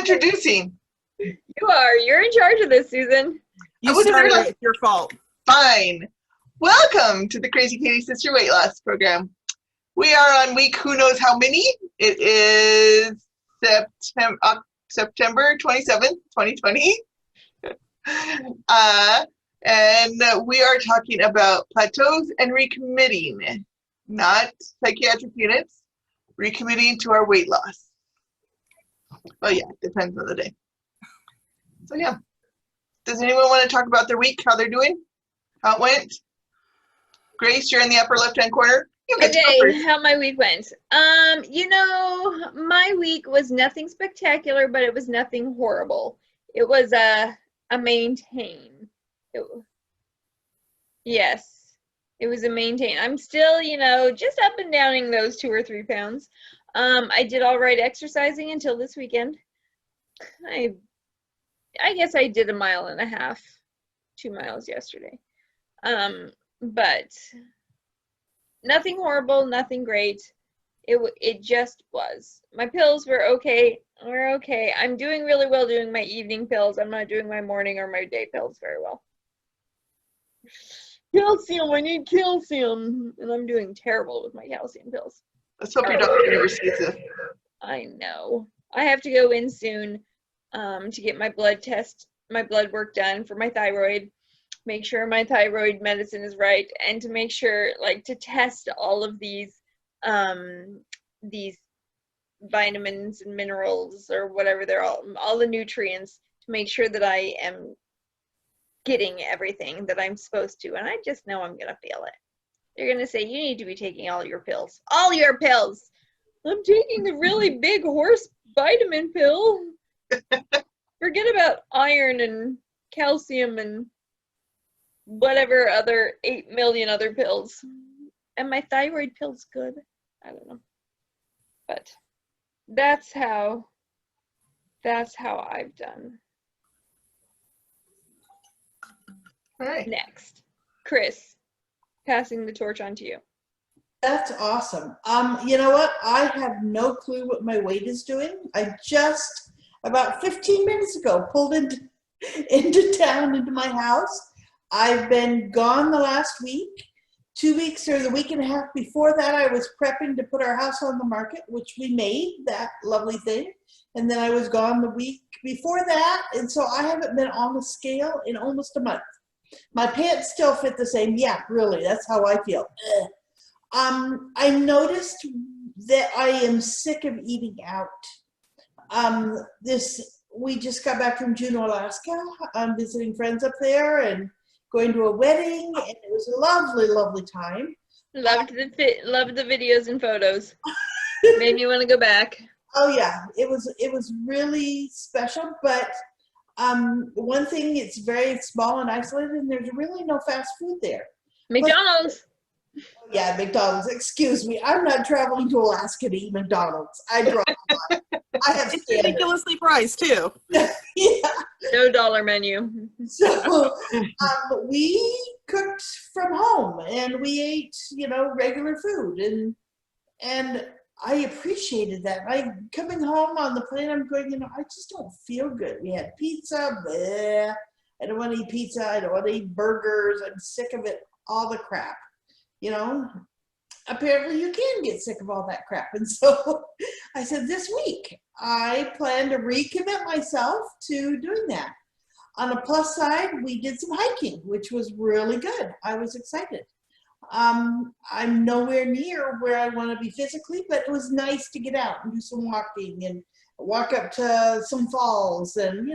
Introducing. You are. You're in charge of this, Susan. You started it. It's your fault. Fine. Welcome to the Crazy Cady Sister Weight Loss Program. We are on week who knows how many. It is September 27th, 2020. And we are talking about plateaus and recommitting, not psychiatric units, recommitting to our weight loss. Well, yeah, it depends on the day. So, yeah. Does anyone want to talk about their week, how they're doing, how it went? Grace, you're in the upper left-hand corner. Okay, how my week went. My week was nothing spectacular, but it was nothing horrible. It was a maintain. Yes, it was a maintain. I'm still, just up and downing those 2 or 3 pounds. I did all right exercising until this weekend. I guess I did 1.5 miles, 2 miles yesterday. But nothing horrible, nothing great. It just was. My pills were okay. I'm doing really well doing my evening pills. I'm not doing my morning or my day pills very well. Calcium, I need calcium. And I'm doing terrible with my calcium pills. Let's hope your doctor never sees it. I know. I have to go in soon to get my blood work done for my thyroid. Make sure my thyroid medicine is right, and to make sure, to test all of these vitamins and minerals or whatever they're all the nutrients, to make sure that I am getting everything that I'm supposed to. And I just know I'm gonna feel it. They're gonna say, you need to be taking all your pills. All your pills! I'm taking the really big horse vitamin pill. Forget about iron and calcium and whatever other 8 million other pills. And my thyroid pill's good. I don't know. But that's how I've done. All right. Next. Chris, passing the torch on to you. That's awesome. You know what? I have no clue what my weight is doing. I just about 15 minutes ago pulled into town, into my house. I've been gone the last week. 2 weeks or the week and a half before that, I was prepping to put our house on the market, which we made, that lovely thing. And then I was gone the week before that. And so I haven't been on the scale in almost a month. My pants still fit the same. Yeah, really, that's how I feel. I noticed that I am sick of eating out. We just got back from Juneau, Alaska. I'm visiting friends up there and going to a wedding, and it was a lovely, lovely time. Loved the videos and photos. Made me want to go back. Oh yeah, it was really special. But one thing, it's very small and isolated, and there's really no fast food there. McDonald's. Yeah, McDonald's. Excuse me, I'm not traveling to Alaska to eat McDonald's. I drive a lot. I have it's ridiculously priced too. Yeah. No dollar menu. So we cooked from home, and we ate, regular food, and I appreciated that. Coming home on the plane, I'm going, I just don't feel good. We had pizza. Bleh. I don't want to eat pizza. I don't want to eat burgers. I'm sick of it. All the crap. Apparently you can get sick of all that crap. And so I said, this week, I plan to recommit myself to doing that. On a plus side, we did some hiking, which was really good. I was excited. I'm nowhere near where I want to be physically, but it was nice to get out and do some walking and walk up to some falls and,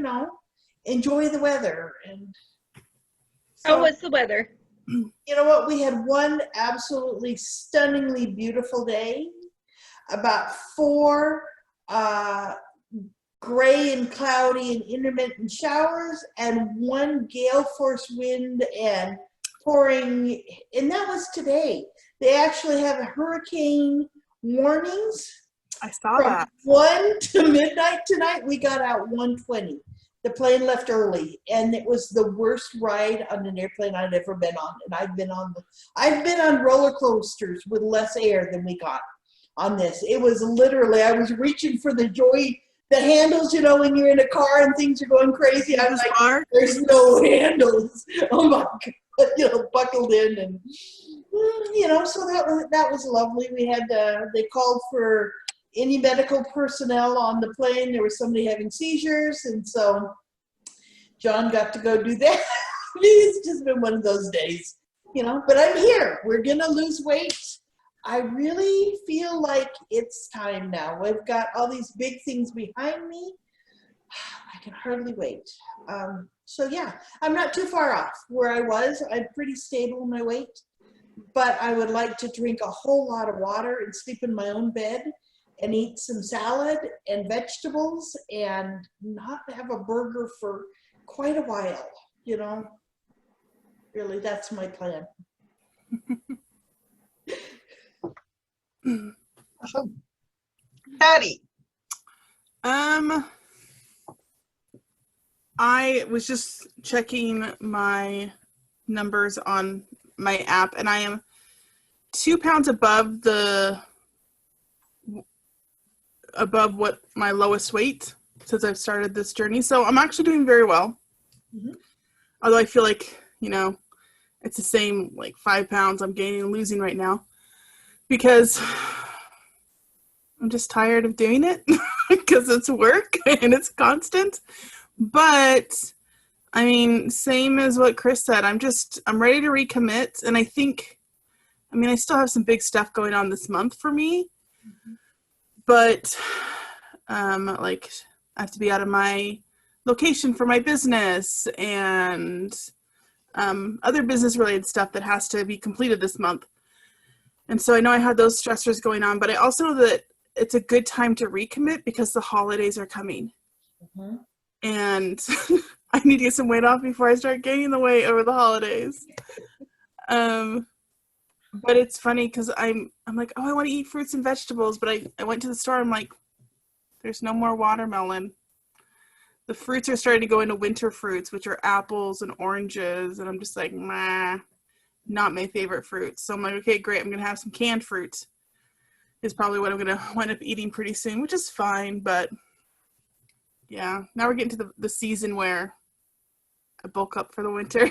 enjoy the weather. And so, what's the weather? You know what? We had one absolutely stunningly beautiful day. About 4 gray and cloudy and intermittent showers, and 1 gale force wind and pouring. And that was today. They actually have hurricane warnings. I saw from that. 1 to midnight tonight. We got out 1:20. The plane left early, and it was the worst ride on an airplane I'd ever been on. And I've been on roller coasters with less air than we got on this. It was literally, I was reaching for the the handles, you know, when you're in a car and things are going crazy. I'm like, Bar. there's no handles. Oh my God, you know, buckled in and, you know, so that was lovely. We had, they called for any medical personnel on the plane. There was somebody having seizures. And so John got to go do that. It's just been one of those days, you know, but I'm here. We're going to lose weight. I really feel like it's time now. We've got all these big things behind me. I can hardly wait. So yeah, I'm not too far off where I was. I'm pretty stable in my weight, but I would like to drink a whole lot of water and sleep in my own bed and eat some salad and vegetables and not have a burger for quite a while, you know. Really, that's my plan. Awesome. Cady. I was just checking my numbers on my app, and I am 2 pounds above what my lowest weight since I've started this journey. So I'm actually doing very well. Mm-hmm. Although I feel like, you know, it's the same like 5 pounds I'm gaining and losing right now because I'm just tired of doing it because it's work and it's constant. But I mean, same as what Chris said, I'm ready to recommit. And I think, I mean, I still have some big stuff going on this month for me, but like I have to be out of my location for my business and other business related stuff that has to be completed this month. And so I know I had those stressors going on, but I also know that it's a good time to recommit because the holidays are coming. Mm-hmm. And I need to get some weight off before I start gaining the weight over the holidays. But it's funny because I'm like, oh, I want to eat fruits and vegetables, but I went to the store, I'm like, there's no more watermelon. The fruits are starting to go into winter fruits, which are apples and oranges, and I'm just like, nah, not my favorite fruits. So I'm like, okay, great, I'm going to have some canned fruit is probably what I'm going to wind up eating pretty soon, which is fine, but yeah, now we're getting to the season where I bulk up for the winter.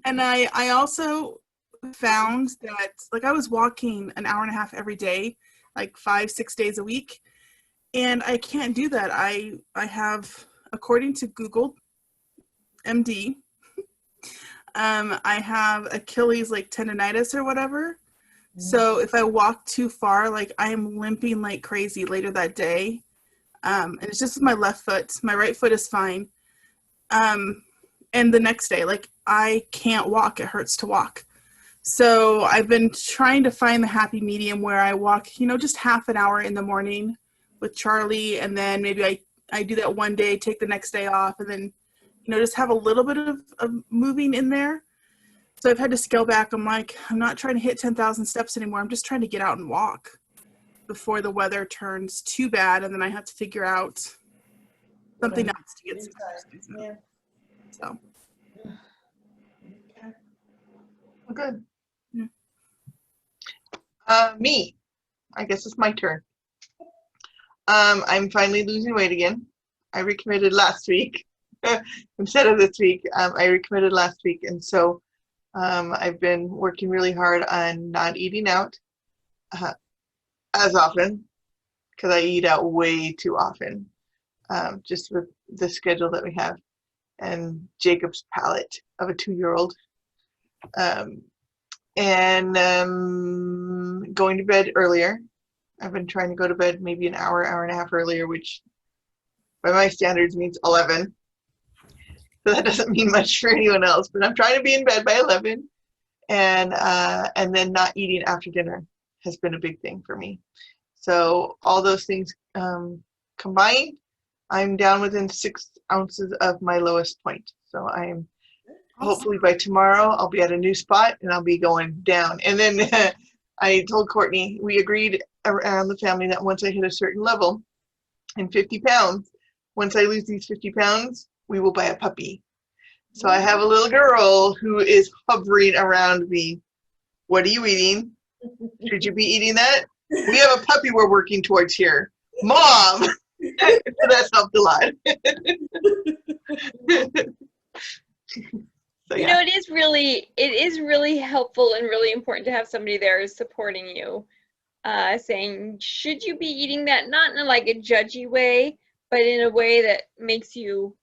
And I also found that, like, I was walking an hour and a half every day, like 5-6 days a week, and I can't do that. I have, according to Google MD, I have Achilles like tendonitis or whatever. So if I walk too far, like I am limping like crazy later that day. And it's just with my left foot. My right foot is fine. And the next day, like I can't walk. It hurts to walk. So I've been trying to find the happy medium where I walk, you know, just half an hour in the morning with Charlie. And then maybe I do that one day, take the next day off, and then, you know, just have a little bit of moving in there. So I've had to scale back. I'm like, I'm not trying to hit 10,000 steps anymore. I'm just trying to get out and walk before the weather turns too bad, and then I have to figure out something else to get some exercise. Yeah. So. Okay. Well, good. Yeah. Me. I guess it's my turn. I'm finally losing weight again. I recommitted last week instead of this week. I recommitted last week, and so I've been working really hard on not eating out as often because I eat out way too often, just with the schedule that we have and Jacob's palate of a 2-year-old. And going to bed earlier. I've been trying to go to bed maybe an hour and a half earlier, which by my standards means 11. So that doesn't mean much for anyone else, but I'm trying to be in bed by 11, and then not eating after dinner has been a big thing for me. So all those things combined, I'm down within 6 ounces of my lowest point. So I'm hopefully by tomorrow I'll be at a new spot and I'll be going down. And then I told Courtney, we agreed around the family that once I hit a certain level and 50 pounds, once I lose these 50 pounds, we will buy a puppy. So I have a little girl who is hovering around me. What are you eating? Should you be eating that? We have a puppy we're working towards here. Mom. So that's helped a lot. So You yeah. know, it is really helpful and really important to have somebody there supporting you, saying, should you be eating that? Not in like a judgy way, but in a way that makes you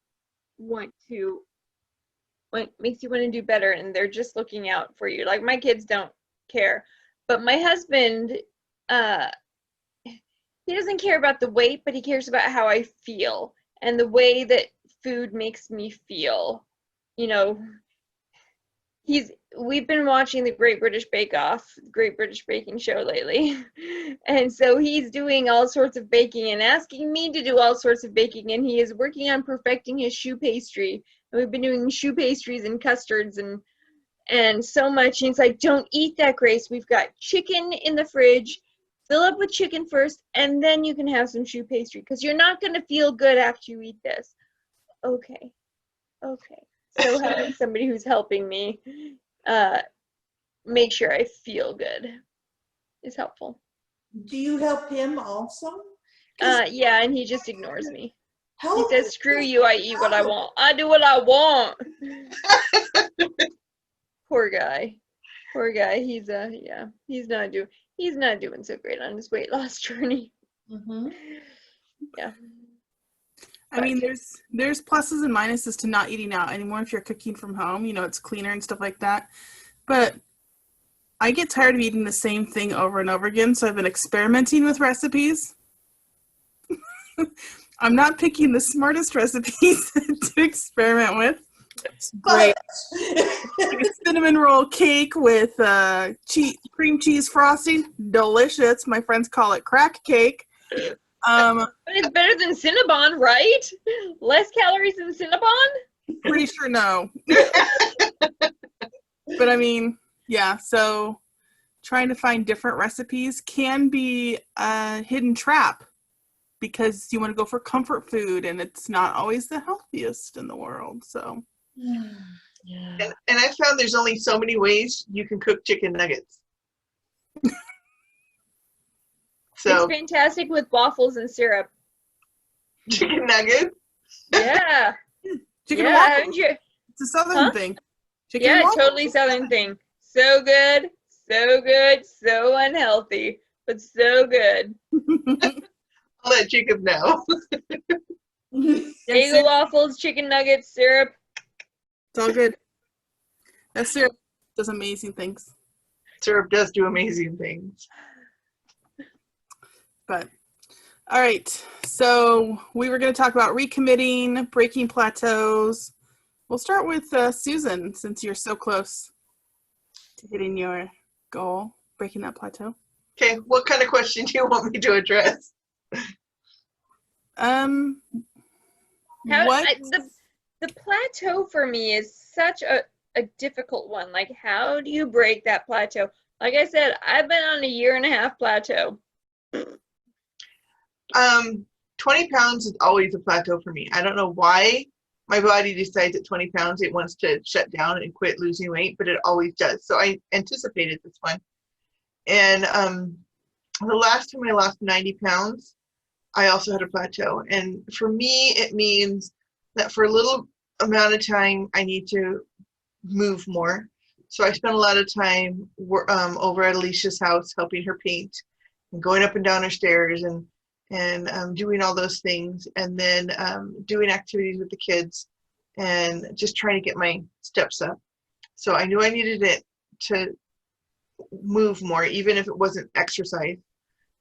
want to do better, and they're just looking out for you. Like my kids don't care, but my husband, uh, he doesn't care about the weight, but he cares about how I feel and the way that food makes me feel. You know, we've been watching the Great British Bake Off, Great British Baking Show lately. And so he's doing all sorts of baking and asking me to do all sorts of baking, and he is working on perfecting his choux pastry. And we've been doing choux pastries and custards and so much. And he's like, don't eat that, Grace. We've got chicken in the fridge. Fill up with chicken first, and then you can have some choux pastry, because you're not going to feel good after you eat this. Okay. So having somebody who's helping me make sure I feel good is helpful. Do you help him also? 'Cause Yeah, and he just ignores me. He help says, is screw just you, I eat what I want. I do what I want. Poor guy. He's he's not doing so great on his weight loss journey. Mhm. Yeah. I mean, there's pluses and minuses to not eating out anymore if you're cooking from home. You know, it's cleaner and stuff like that. But I get tired of eating the same thing over and over again, so I've been experimenting with recipes. I'm not picking the smartest recipes to experiment with. It's great. Like a cinnamon roll cake with cream cheese frosting. Delicious. My friends call it crack cake. But it's better than Cinnabon, right? Less calories than Cinnabon? Pretty sure no. But I mean, yeah, so trying to find different recipes can be a hidden trap because you want to go for comfort food and it's not always the healthiest in the world. So Yeah. And I found there's only so many ways you can cook chicken nuggets. So It's fantastic with waffles and syrup. chicken nuggets. Yeah. chicken Yeah, waffles. haven't you? It's a southern Huh? thing. Chicken Yeah, waffles. totally southern thing. So good, so unhealthy, but so good. I'll let Jacob know. Bagel waffles, chicken nuggets, syrup. It's all good. That syrup does amazing things. Syrup does do amazing things. But all right, so we were going to talk about recommitting, breaking plateaus. We'll start with Susan, since you're so close to hitting your goal, breaking that plateau. Okay, what kind of question do you want me to address? The plateau for me is such a difficult one. Like, how do you break that plateau? Like I said, I've been on a 1.5-year plateau. 20 pounds is always a plateau for me. I don't know why my body decides at 20 pounds it wants to shut down and quit losing weight, but it always does. So I anticipated this one. And the last time I lost 90 pounds, I also had a plateau. And for me, it means that for a little amount of time, I need to move more. So I spent a lot of time over at Alicia's house helping her paint and going up and down her stairs and doing all those things, and then doing activities with the kids and just trying to get my steps up. So I knew I needed it to move more, even if it wasn't exercise.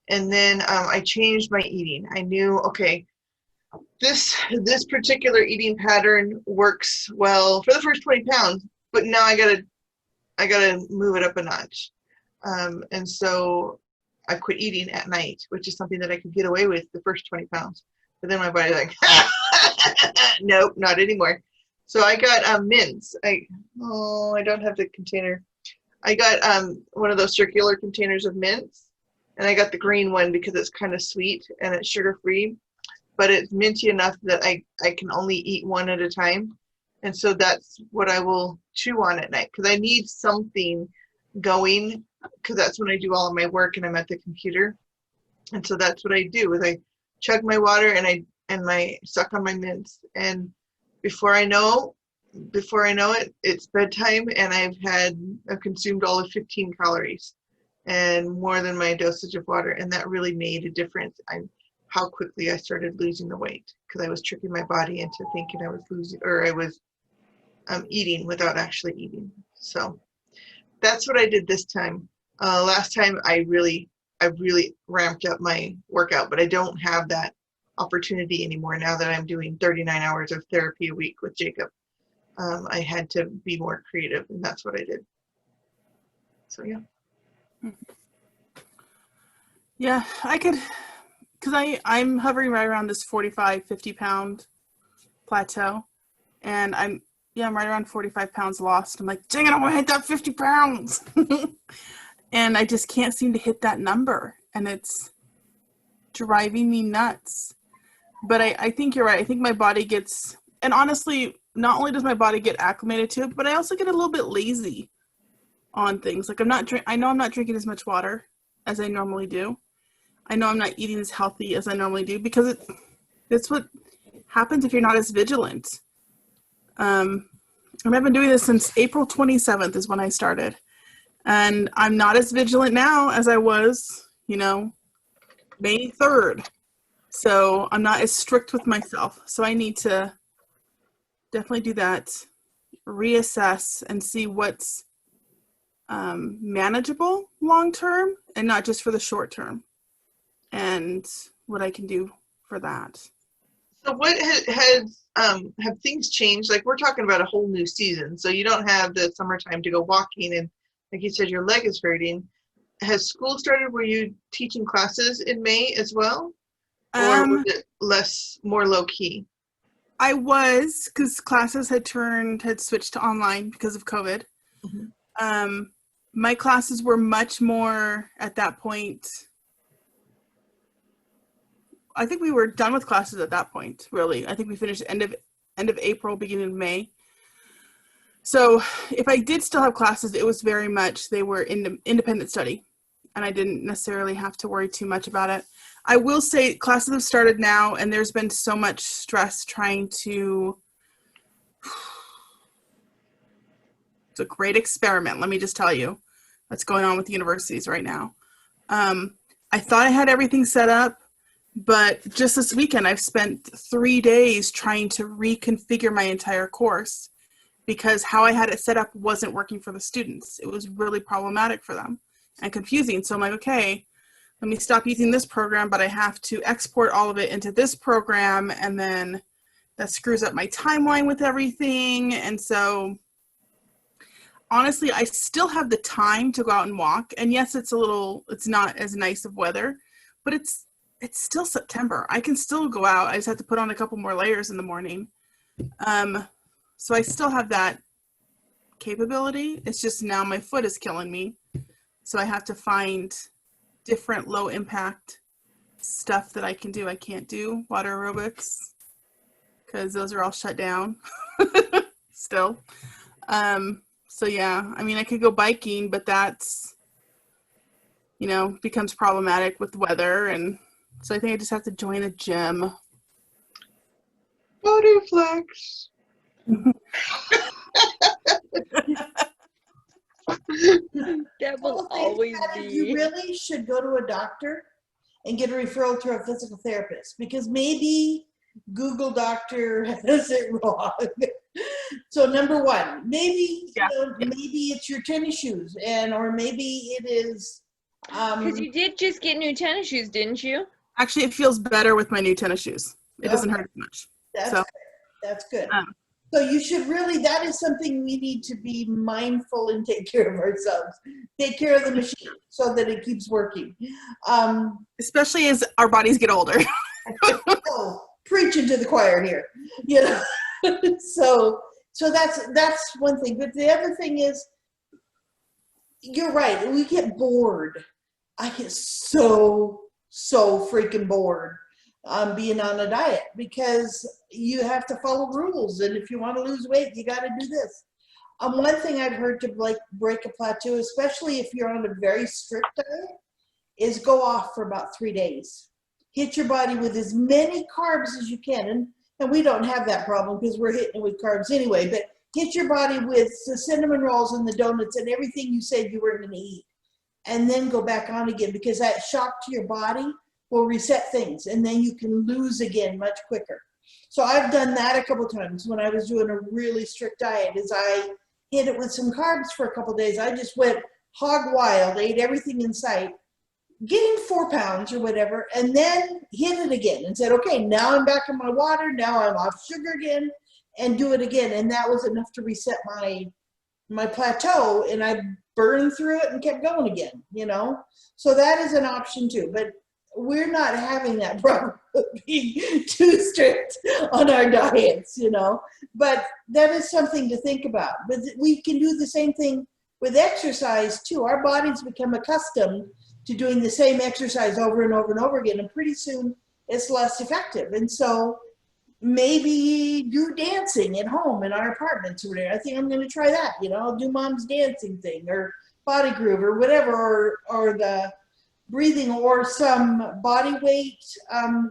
And then I changed my eating. I knew, okay, this particular eating pattern works well for the first 20 pounds, but now I gotta move it up a notch. And so I quit eating at night, which is something that I could get away with the first 20 pounds. But then my body's like, nope, not anymore. So I got mints. I don't have the container. I got one of those circular containers of mints, and I got the green one because it's kind of sweet and it's sugar-free, but it's minty enough that I can only eat one at a time. And so that's what I will chew on at night, because I need something going, because that's when I do all of my work and I'm at the computer. And so that's what I do, is chug my water and my suck on my mints, and before I know it, it's bedtime, and I've consumed all of 15 calories and more than my dosage of water, and that really made a difference on how quickly I started losing the weight, because I was tricking my body into thinking I was losing, or I was eating without actually eating. So that's what I did this time. Last time I really ramped up my workout, but I don't have that opportunity anymore now that I'm doing 39 hours of therapy a week with Jacob. I had to be more creative, and that's what I did. So yeah. Yeah, I could, because I'm hovering right around this 45, 50 pound plateau, and I'm right around 45 pounds lost. I'm like, dang it, I want to hit that 50 pounds. And I just can't seem to hit that number, and it's driving me nuts. But I think you're right. I think my body gets, and honestly, not only does my body get acclimated to it, but I also get a little bit lazy on things. Like I know I'm not drinking as much water as I normally do. I know I'm not eating as healthy as I normally do, because it's what happens if you're not as vigilant. And I've been doing this since April 27th is when I started. And I'm not as vigilant now as I was, May 3rd. So I'm not as strict with myself. So I need to definitely do that, reassess, and see what's manageable long term and not just for the short term, and what I can do for that. So what have things changed? Like, we're talking about a whole new season, so you don't have the summertime to go walking, and like you said, your leg is hurting. Has school started? Were you teaching classes in May as well? Or was it more low key? I was, because classes had switched to online because of COVID. Mm-hmm. My classes were much more at that point. I think we were done with classes at that point, really. I think we finished end of April, beginning of May. So if I did still have classes, it was very much, they were independent study, and I didn't necessarily have to worry too much about it. I will say classes have started now, and there's been so much stress trying to, it's a great experiment, let me just tell you, that's going on with the universities right now. I thought I had everything set up, but just this weekend I've spent 3 days trying to reconfigure my entire course, because how I had it set up wasn't working for the students. It was really problematic for them and confusing. So I'm like, okay, let me stop using this program, but I have to export all of it into this program, and then that screws up my timeline with everything. And so honestly, I still have the time to go out and walk. And yes, it's not as nice of weather, but it's still September. I can still go out. I just have to put on a couple more layers in the morning. So I still have that capability. It's just now my foot is killing me. So I have to find different low impact stuff that I can do. I can't do water aerobics because those are all shut down still. So yeah, I mean, I could go biking, but that's, becomes problematic with weather. And so I think I just have to join a gym. Body flex. That will always be. You really should go to a doctor and get a referral to a physical therapist, because maybe Google Doctor has it wrong. So number one, maybe maybe it's your tennis shoes, or maybe it is. Because you did just get new tennis shoes, didn't you? Actually, it feels better with my new tennis shoes. It doesn't hurt as much. That's good. So you should really, that is something we need to be mindful and take care of ourselves. Take care of the machine so that it keeps working. Especially as our bodies get older. Preaching to the choir here. So that's one thing. But the other thing is, you're right, we get bored. I get so freaking bored being on a diet, because you have to follow rules, and if you want to lose weight, you got to do this. One thing I've heard to break a plateau, especially if you're on a very strict diet, is go off for about 3 days. hit your body with as many carbs as you can. And we don't have that problem because we're hitting it with carbs anyway, but hit your body with the cinnamon rolls and the donuts and everything you said you were going to eat. And then go back on again, because that shock to your body will reset things, and then you can lose again much quicker. So I've done that a couple times when I was doing a really strict diet. Is I hit it with some carbs for a couple of days. I just went hog wild, ate everything in sight, gained 4 pounds or whatever, and then hit it again and said, okay, now I'm back in my water. Now I'm off sugar again, and do it again. And that was enough to reset my plateau, and I burned through it and kept going again, you know? So that is an option too, but we're not having that problem of being too strict on our diets, you know? But that is something to think about. But we can do the same thing with exercise too. Our bodies become accustomed to doing the same exercise over and over and over again, and pretty soon it's less effective. And so maybe do dancing at home in our apartments or whatever. I think I'm going to try that. You know, I'll do mom's dancing thing, or body groove, or whatever, or the breathing, or some body weight,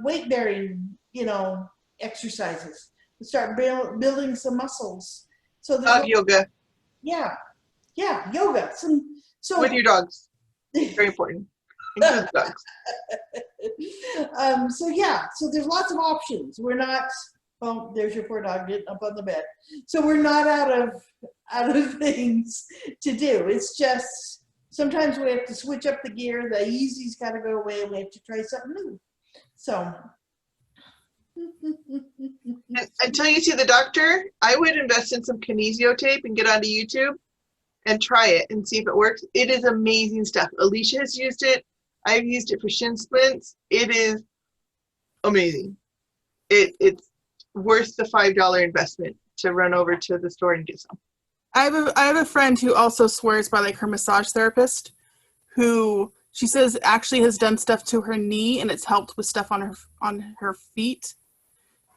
weight bearing, you know, exercises. Start building some muscles. So Yoga yeah, yoga. So with your dogs. Very important. Include dogs. So yeah, so there's lots of options. We're not, oh, there's your poor dog getting up on the bed. So we're not out of things to do. It's just sometimes we have to switch up the gear. The easy's got to go away, and we have to try something new. So until you see the doctor, I would invest in some kinesio tape and get onto YouTube and try it and see if it works. It is amazing stuff. Alicia has used it. I've used it for shin splints. It is amazing. It's worth the $5 investment to run over to the store and get some. I have a friend who also swears by like her massage therapist, who she says actually has done stuff to her knee, and it's helped with stuff on her feet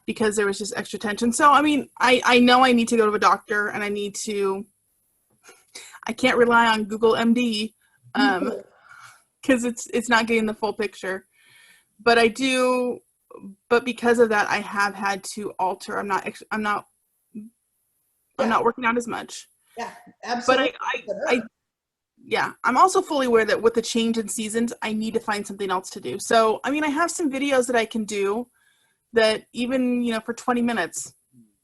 because there was just extra tension. So I mean, I know I need to go to a doctor, and I can't rely on Google MD because it's not getting the full picture. But because of that, I have had to alter. I'm not working out as much. yeah, absolutely. But I'm also fully aware that with the change in seasons, I need to find something else to do. So, I mean, I have some videos that I can do that even, you know, for 20 minutes,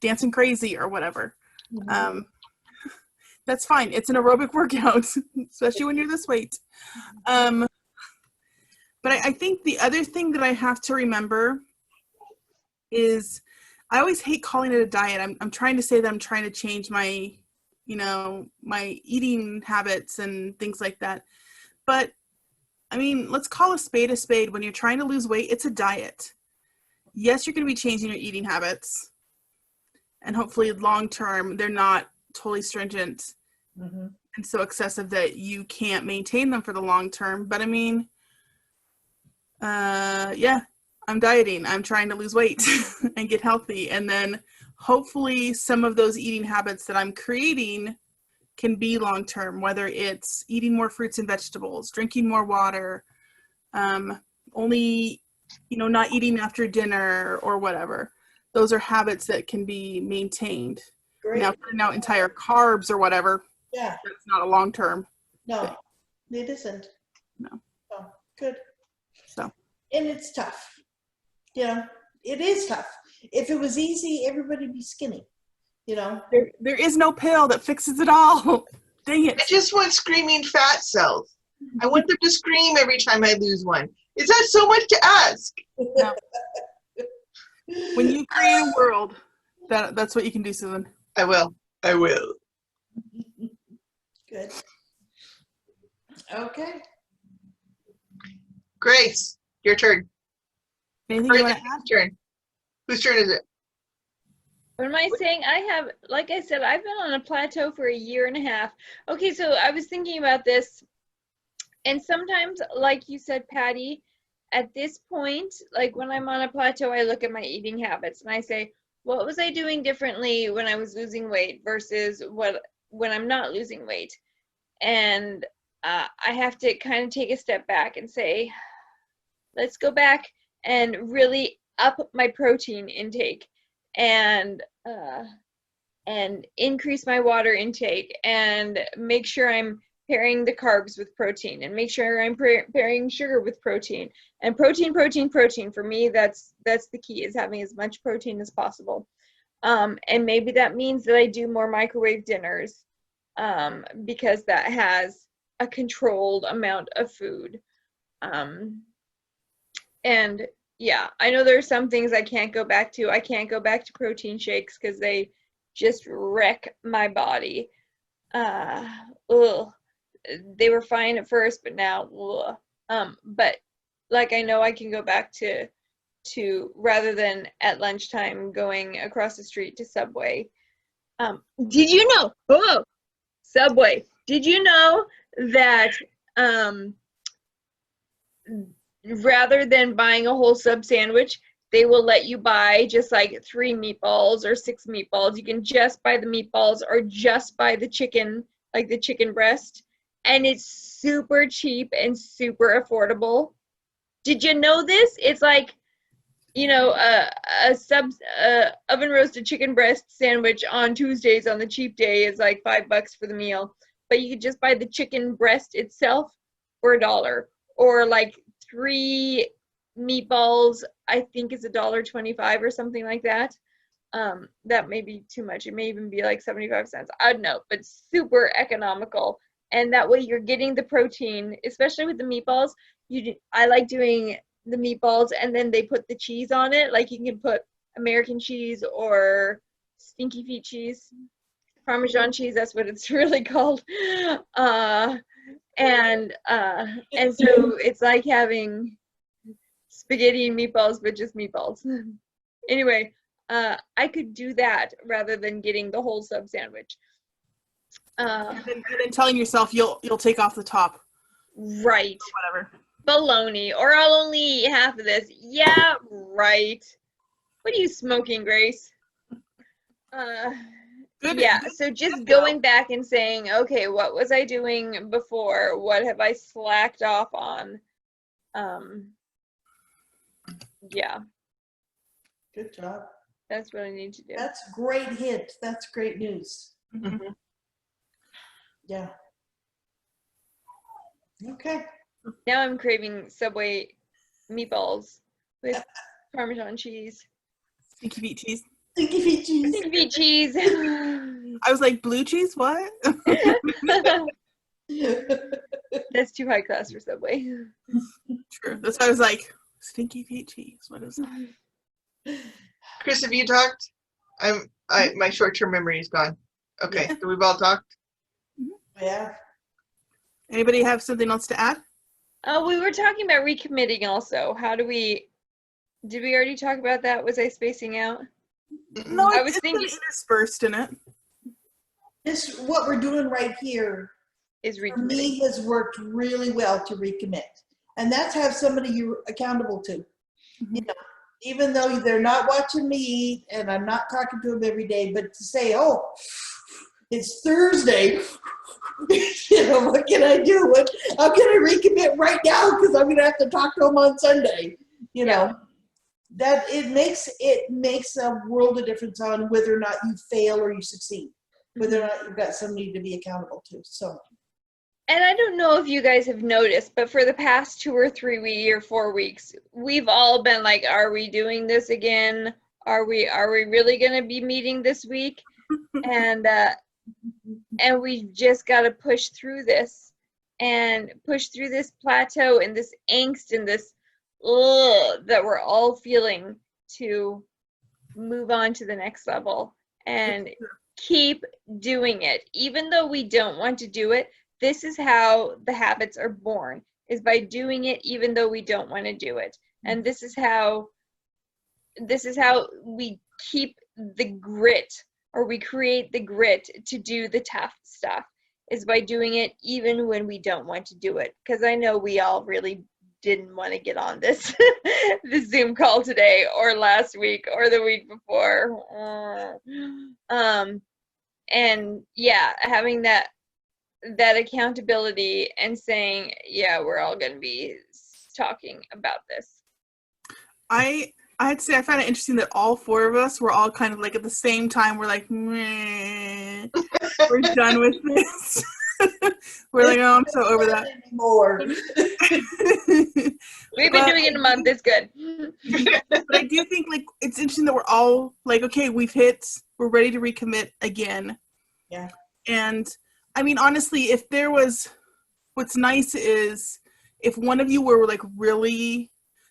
dancing crazy or whatever. Mm-hmm. That's fine. It's an aerobic workout, especially when you're this weight. But I think the other thing that I have to remember is I always hate calling it a diet. I'm trying to say that I'm trying to change my, you know, my eating habits and things like that. But I mean, let's call a spade a spade. When you're trying to lose weight, it's a diet. Yes, you're going to be changing your eating habits, and hopefully long term, they're not totally stringent Mm-hmm. and so excessive that you can't maintain them for the long term. But I mean, I'm dieting. I'm trying to lose weight and get healthy. And then hopefully some of those eating habits that I'm creating can be long-term, whether it's eating more fruits and vegetables, drinking more water, only, you know, not eating after dinner or whatever. Those are habits that can be maintained. Great. Now, cutting out entire carbs or whatever, Yeah. that's not a long-term. No, it isn't. No. Oh, good. So. And it's tough. Yeah, it is tough. If it was easy, everybody'd be skinny, you know? There is no pill that fixes it all. Dang it. I just want screaming fat cells. I want them to scream every time I lose one. Is that so much to ask? No. When you create a world, that's what you can do, Susan. I will. Good. Okay. Grace, your turn. Anything Or you is want it to add? whose turn? Whose turn is it? What am I saying? I have, like I said, I've been on a plateau for a year and a half. Okay, so I was thinking about this, and sometimes, like you said, Patty, at this point, like when I'm on a plateau, I look at my eating habits and I say, what was I doing differently when I was losing weight versus when I'm not losing weight? And I have to kind of take a step back and say, let's go back and really up my protein intake and increase my water intake and make sure I'm pairing the carbs with protein and make sure I'm pairing sugar with protein and protein. For me, that's the key, is having as much protein as possible. And maybe that means that I do more microwave dinners because that has a controlled amount of food. And yeah, I know there's some things I can't go back to. I can't go back to protein shakes because they just wreck my body. Ugh. They were fine at first, but now, ugh. But like I know I can go back to rather than at lunchtime going across the street to Subway. Did you know? Oh, Subway. Did you know that rather than buying a whole sub sandwich, they will let you buy just like 3 meatballs or 6 meatballs. You can just buy the meatballs or just buy the chicken, like the chicken breast. And it's super cheap and super affordable. Did you know this? It's like, you know, a oven roasted chicken breast sandwich on Tuesdays on the cheap day is like $5 for the meal. But you could just buy the chicken breast itself for $1. Or like 3 meatballs, I think is $1.25 or something like that. That may be too much. It may even be like 75 cents. I don't know, but super economical. And that way you're getting the protein, especially with the meatballs. I like doing the meatballs and then they put the cheese on it. Like you can put American cheese or stinky feet cheese, Parmesan cheese. That's what it's really called. And so it's like having spaghetti and meatballs, but just meatballs. Anyway, I could do that rather than getting the whole sub sandwich. And then telling yourself you'll take off the top. Right. Or whatever. Baloney. Or I'll only eat half of this. Yeah, right. What are you smoking, Grace? Yeah, so just going back and saying, okay, what was I doing before? What have I slacked off on? Yeah. Good job. That's what I need to do. That's great hint. That's great news. Mm-hmm. Yeah. Okay. Now I'm craving Subway meatballs with Parmesan cheese. Stinky feet cheese. Stinky feet cheese. Stinky feet cheese. I was like, blue cheese? What? That's too high class for Subway. True. That's why I was like, stinky feet cheese. What is that? Chris, have you talked? My short-term memory is gone. Okay, so we've all talked. Yeah. Anybody have something else to add? We were talking about recommitting also. Did we already talk about that? Was I spacing out? No, I was it's thinking interspersed in it. This, what we're doing right here, is for recommitting. me, has worked really well to recommit. And that's have somebody you're accountable to. Mm-hmm. You know, even though they're not watching me eat and I'm not talking to them every day, but to say, oh, it's Thursday. You know, what can I do? I'm going to recommit right now because I'm going to have to talk to them on Sunday. You know, that it makes a world of difference on whether or not you fail or you succeed, whether or not you've got somebody to be accountable to. So. And I don't know if you guys have noticed, but for the past 2 or 3 or 4 weeks, we've all been like, are we doing this again? Are we really going to be meeting this week? And we've just got to push through this and push through this plateau and this angst and this that we're all feeling to move on to the next level and keep doing it. Even though we don't want to do it, this is how the habits are born, is by doing it even though we don't want to do it. And this is how we keep the grit, or we create the grit to do the tough stuff, is by doing it even when we don't want to do it. Because I know we all really didn't want to get on this this Zoom call today or last week or the week before. And yeah, having that accountability and saying, yeah, we're all going to be talking about this. I had to say I found it interesting that all four of us were all kind of like at the same time. We're like, meh, we're done with this. We're like, oh, I'm so over that. Anymore. We've been doing it a month. It's good. But I do think like it's interesting that we're all like, okay, we're ready to recommit again. Yeah. And I mean, honestly, if there was, what's nice is if one of you were like really,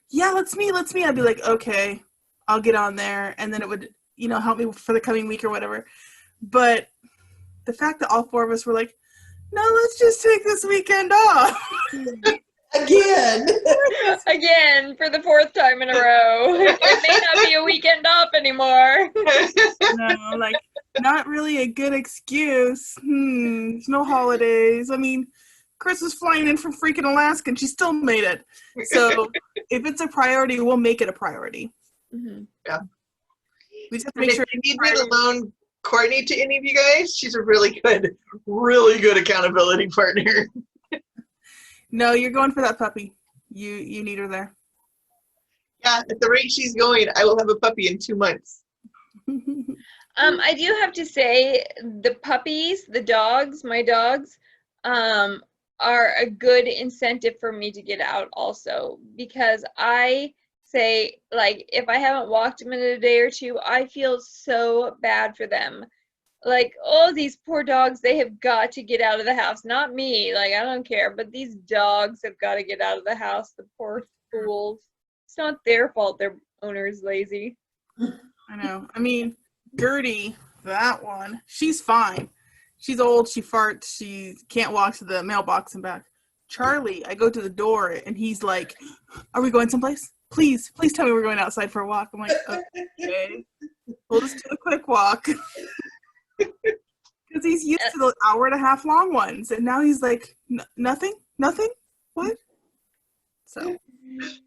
yeah, let's meet, I'd be like, okay, I'll get on there. And then it would, help me for the coming week or whatever. But the fact that all four of us were like, no, let's just take this weekend off. Again. Again, for the fourth time in a row. It may not be a weekend off anymore. No, like, not really a good excuse. There's no holidays. I mean, Chris was flying in from freaking Alaska and she still made it. So if it's a priority, we'll make it a priority. Mm-hmm. Yeah. We just have to And make if sure. you need me to loan Courtney to any of you guys, she's a really good accountability partner. No, you're going for that puppy. You need her there. Yeah, at the rate she's going, I will have a puppy in 2 months. I do have to say the puppies, my dogs, are a good incentive for me to get out also, because I say, like, if I haven't walked them in a day or two, I feel so bad for them. Like, oh, these poor dogs, they have got to get out of the house. Not me, like, I don't care, but these dogs have got to get out of the house, the poor fools. It's not their fault their owner's lazy. I know. I mean, Gertie, that one, she's fine. She's old, she farts, she can't walk to the mailbox and back. Charlie, I go to the door and he's like, are we going someplace? Please tell me we're going outside for a walk. I'm like, okay, we'll just do a quick walk. Because he's used to the hour and a half long ones. And now he's like, nothing? What? So.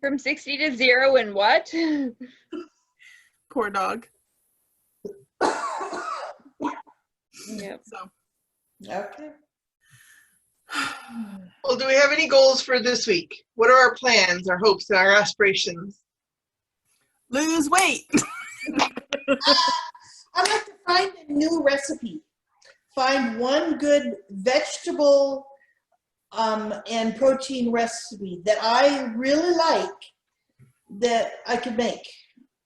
From 60 to 0 and what? Poor dog. Yep. So. Okay. Well, do we have any goals for this week? What are our plans, our hopes, and our aspirations? Lose weight. I'd like to find a new recipe. Find one good vegetable and protein recipe that I really like that I could make.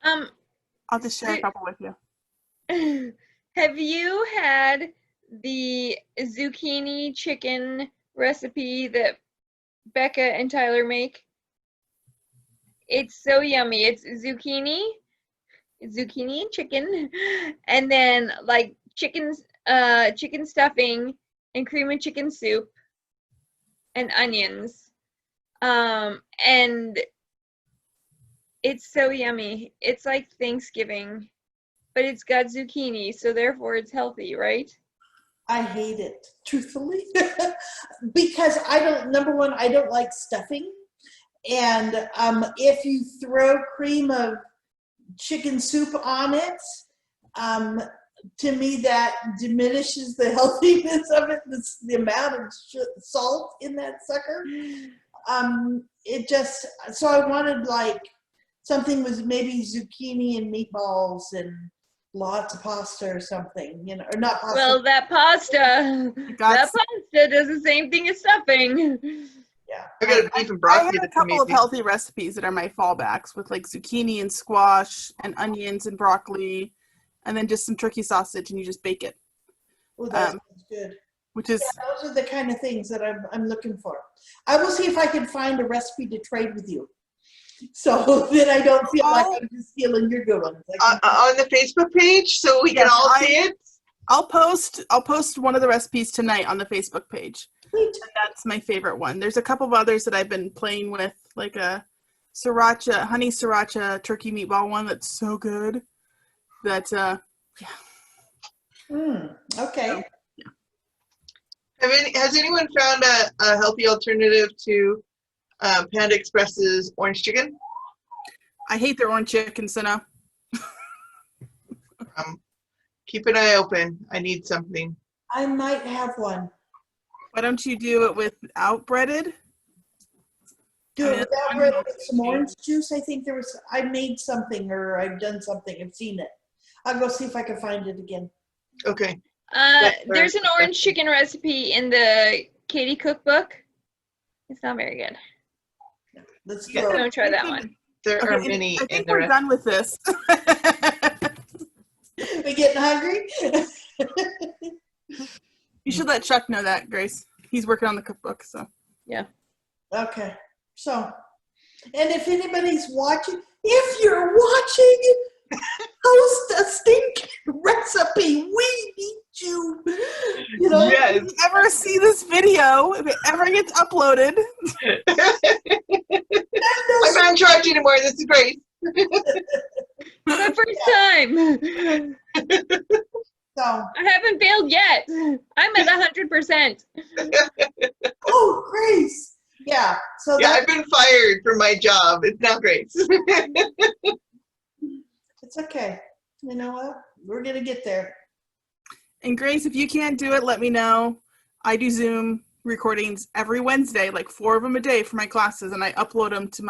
I'll just share a couple with you. Have you had the zucchini chicken recipe that Becca and Tyler make? It's so yummy. It's zucchini and chicken, and then like chicken stuffing and cream of chicken soup and onions. And it's so yummy. It's like Thanksgiving, but it's got zucchini, so therefore it's healthy, right? I hate it, truthfully, because number one, I don't like stuffing. And if you throw cream of chicken soup on it, to me that diminishes the healthiness of it, the amount of salt in that sucker. So I wanted like something with maybe zucchini and meatballs and lots of pasta or something, or not pasta. Well, that pasta does the same thing as stuffing. Yeah. I got a beef and I broccoli. have a couple of healthy recipes that are my fallbacks with like zucchini and squash and onions and broccoli, and then just some turkey sausage, and you just bake it. Oh, that sounds good. Which is those are the kind of things that I'm looking for. I will see if I can find a recipe to trade with you, so that I don't feel like I'm just stealing your good ones. On the Facebook page, so we can all see it. I'll post one of the recipes tonight on the Facebook page. Sweet. And that's my favorite one. There's a couple of others that I've been playing with, like a honey sriracha turkey meatball one that's so good. That Okay. So, Has anyone found a healthy alternative to Panda Express's orange chicken? I hate their orange chicken, so no. Keep an eye open. I need something. I might have one. Why don't you do it without breaded? Do I it mean, without that's bread one with some orange juice. I think I made something or I've done something. I've seen it. I'll go see if I can find it again. Okay. There's an orange chicken recipe in the Cady cookbook. It's not very good. Let's Yeah. throw it. Don't try that one. There Okay, are and many I in think the we're rest. done with this. We getting hungry? You should let Chuck know that, Grace. He's working on the cookbook, so. Okay. So, and if anybody's watching, if you're watching, post a stinking recipe. We need you. You know? Yes. If you ever see this video, if it ever gets uploaded, I'm not in charge anymore. This is great. My first time. So, I haven't failed yet. I'm at 100%. oh, Grace. Yeah. So Yeah, that I've been fired from my job. It's not great. it's okay. You know what? We're gonna get there. and Grace, if you can't do it, let me know. I do Zoom recordings every Wednesday, like 4 of them a day for my classes, and I upload them to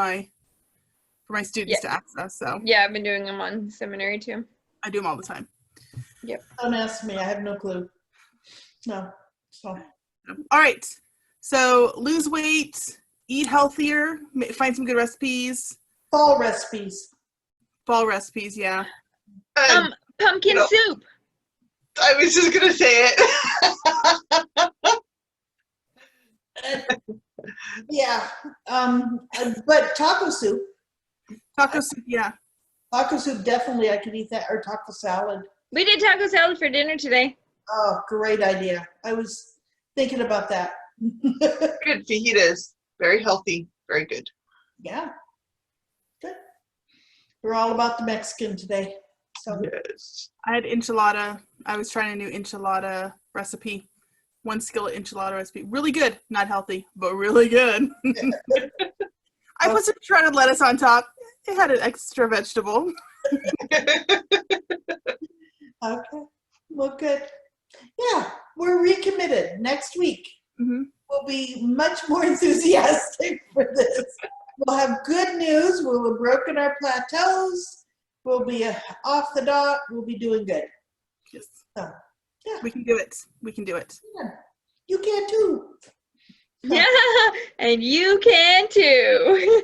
for my students to access. So Yeah, I've been doing them on seminary too. I do them all the time. Don't ask me. I have no clue. No. So All right. So lose weight, eat healthier, find some good recipes, fall recipes. fall recipes. Yeah. Pumpkin soup. I was just gonna say it. Yeah. But taco soup. Taco soup. Yeah. Taco soup, definitely I could eat that, or taco salad. We did taco salad for dinner today. Oh, great idea. I was thinking about that. Good fajitas. Very healthy. Very good. Yeah. Good. We're all about the Mexican today. So Yes. I had enchilada. I was trying a new enchilada recipe. 1 skillet enchilada recipe. Really good. Not healthy, but really good. I put some shredded lettuce on top. It had an extra vegetable. okay. Well, good. Yeah, we're recommitted. Next week Mm-hmm. we'll be much more enthusiastic for this. We'll have good news. We'll have broken our plateaus. We'll be off the dot. We'll be doing good. Yes. So, yeah. We can do it. We can do it. Yeah. You can too. Yeah, and you can too.